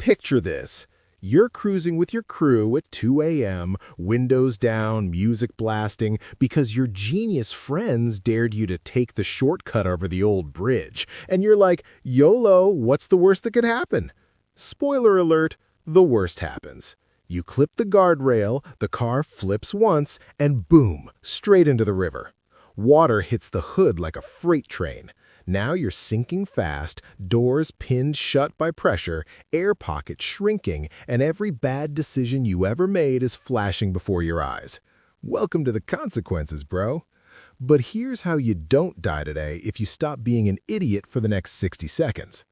Picture this. You're cruising with your crew at 2 a.m., windows down, music blasting, because your genius friends dared you to take the shortcut over the old bridge. And you're like, YOLO, what's the worst that could happen? Spoiler alert, the worst happens. You clip the guardrail, the car flips once, and boom, straight into the river. Water hits the hood like a freight train. Now you're sinking fast, doors pinned shut by pressure, air pockets shrinking, and every bad decision you ever made is flashing before your eyes. Welcome to the consequences, bro. But here's how you don't die today if you stop being an idiot for the next 60 seconds.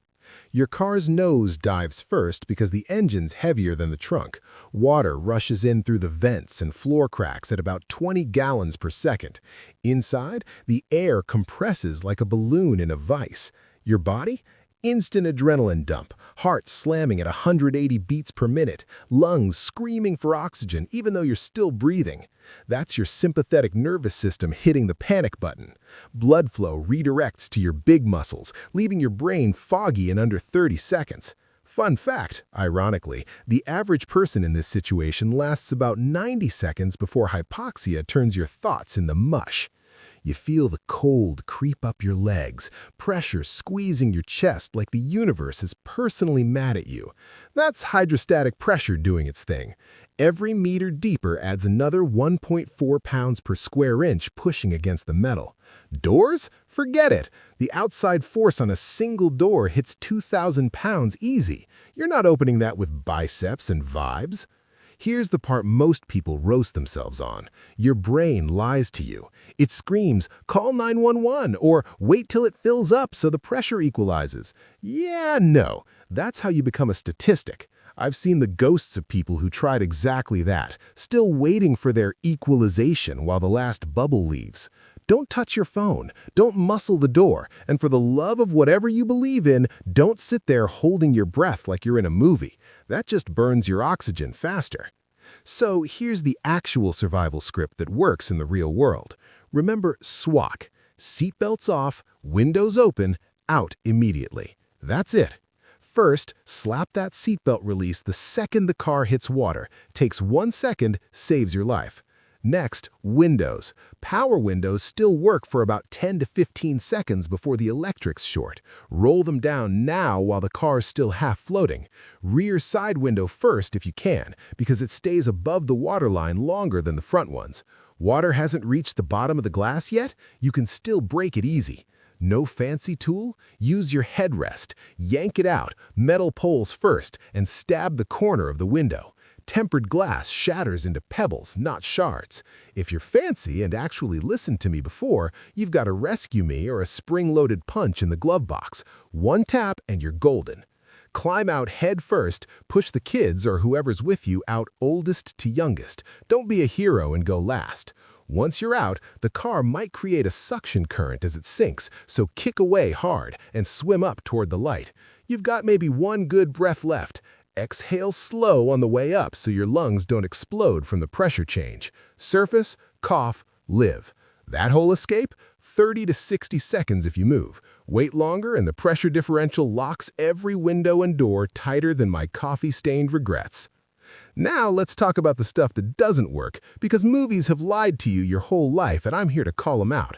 Your car's nose dives first because the engine's heavier than the trunk. Water rushes in through the vents and floor cracks at about 20 gallons per second. Inside, the air compresses like a balloon in a vise. Your body? Instant adrenaline dump, heart slamming at 180 beats per minute, lungs screaming for oxygen even though you're still breathing. That's your sympathetic nervous system hitting the panic button. Blood flow redirects to your big muscles, leaving your brain foggy in under 30 seconds. Fun fact, ironically, the average person in this situation lasts about 90 seconds before hypoxia turns your thoughts into mush. You feel the cold creep up your legs, pressure squeezing your chest like the universe is personally mad at you. That's hydrostatic pressure doing its thing. Every meter deeper adds another 1.4 pounds per square inch pushing against the metal. Doors? Forget it. The outside force on a single door hits 2,000 pounds easy. You're not opening that with biceps and vibes. Here's the part most people roast themselves on. Your brain lies to you. It screams, call 911, or wait till it fills up so the pressure equalizes. Yeah, no. That's how you become a statistic. I've seen the ghosts of people who tried exactly that, still waiting for their equalization while the last bubble leaves. Don't touch your phone, don't muscle the door, and for the love of whatever you believe in, don't sit there holding your breath like you're in a movie. That just burns your oxygen faster. So here's the actual survival script that works in the real world. Remember SWAC. Seatbelts off, windows open, out immediately. That's it. First, slap that seatbelt release the second the car hits water. Takes 1 second, saves your life. Next, windows. Power windows still work for about 10 to 15 seconds before the electrics short. Roll them down now while the car is still half floating. Rear side window first if you can, because it stays above the waterline longer than the front ones. Water hasn't reached the bottom of the glass yet? You can still break it easy. No fancy tool? Use your headrest. Yank it out, metal poles first, and stab the corner of the window. Tempered glass shatters into pebbles, not shards. If you're fancy and actually listened to me before, you've got a rescue me or a spring-loaded punch in the glove box. One tap and you're golden. Climb out head first, push the kids or whoever's with you out oldest to youngest. Don't be a hero and go last. Once you're out, the car might create a suction current as it sinks, so kick away hard and swim up toward the light. You've got maybe one good breath left. Exhale slow on the way up so your lungs don't explode from the pressure change. Surface, cough, live. That whole escape? 30 to 60 seconds if you move. Wait longer and the pressure differential locks every window and door tighter than my coffee-stained regrets. Now let's talk about the stuff that doesn't work, because movies have lied to you your whole life and I'm here to call them out.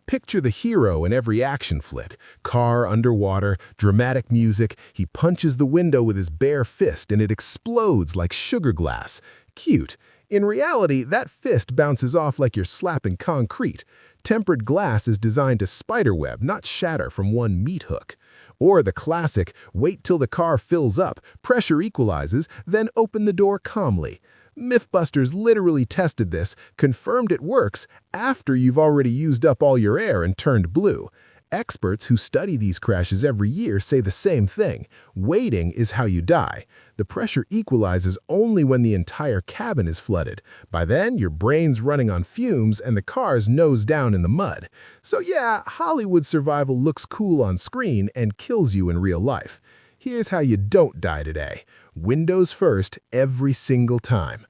Picture the hero in every action flick. Car underwater, dramatic music, he punches the window with his bare fist and it explodes like sugar glass. Cute. In reality, that fist bounces off like you're slapping concrete. Tempered glass is designed to spiderweb, not shatter from one meat hook. Or the classic, wait till the car fills up, pressure equalizes, then open the door calmly. Mythbusters literally tested this, confirmed it works after you've already used up all your air and turned blue. Experts who study these crashes every year say the same thing. Waiting is how you die. The pressure equalizes only when the entire cabin is flooded. By then, your brain's running on fumes and the car's nose down in the mud. So yeah, Hollywood survival looks cool on screen and kills you in real life. Here's how you don't die today. Windows first every single time.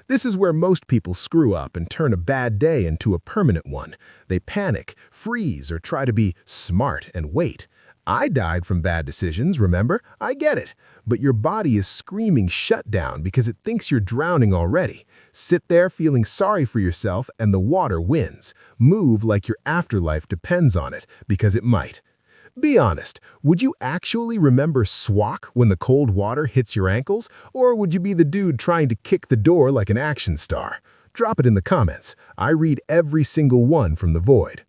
This is where most people screw up and turn a bad day into a permanent one. They panic, freeze, or try to be smart and wait. I died from bad decisions, remember? I get it. But your body is screaming shut down because it thinks you're drowning already. Sit there feeling sorry for yourself and the water wins. Move like your afterlife depends on it, because it might. Be honest, would you actually remember swak when the cold water hits your ankles, or would you be the dude trying to kick the door like an action star? Drop it in the comments. I read every single one from the void.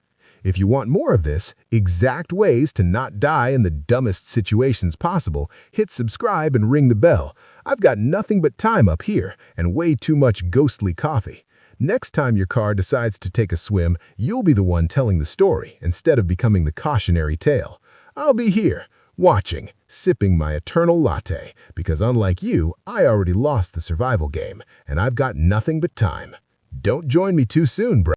If you want more of this, exact ways to not die in the dumbest situations possible, hit subscribe and ring the bell. I've got nothing but time up here and way too much ghostly coffee. Next time your car decides to take a swim, you'll be the one telling the story instead of becoming the cautionary tale. I'll be here, watching, sipping my eternal latte, because unlike you, I already lost the survival game, and I've got nothing but time. Don't join me too soon, bro.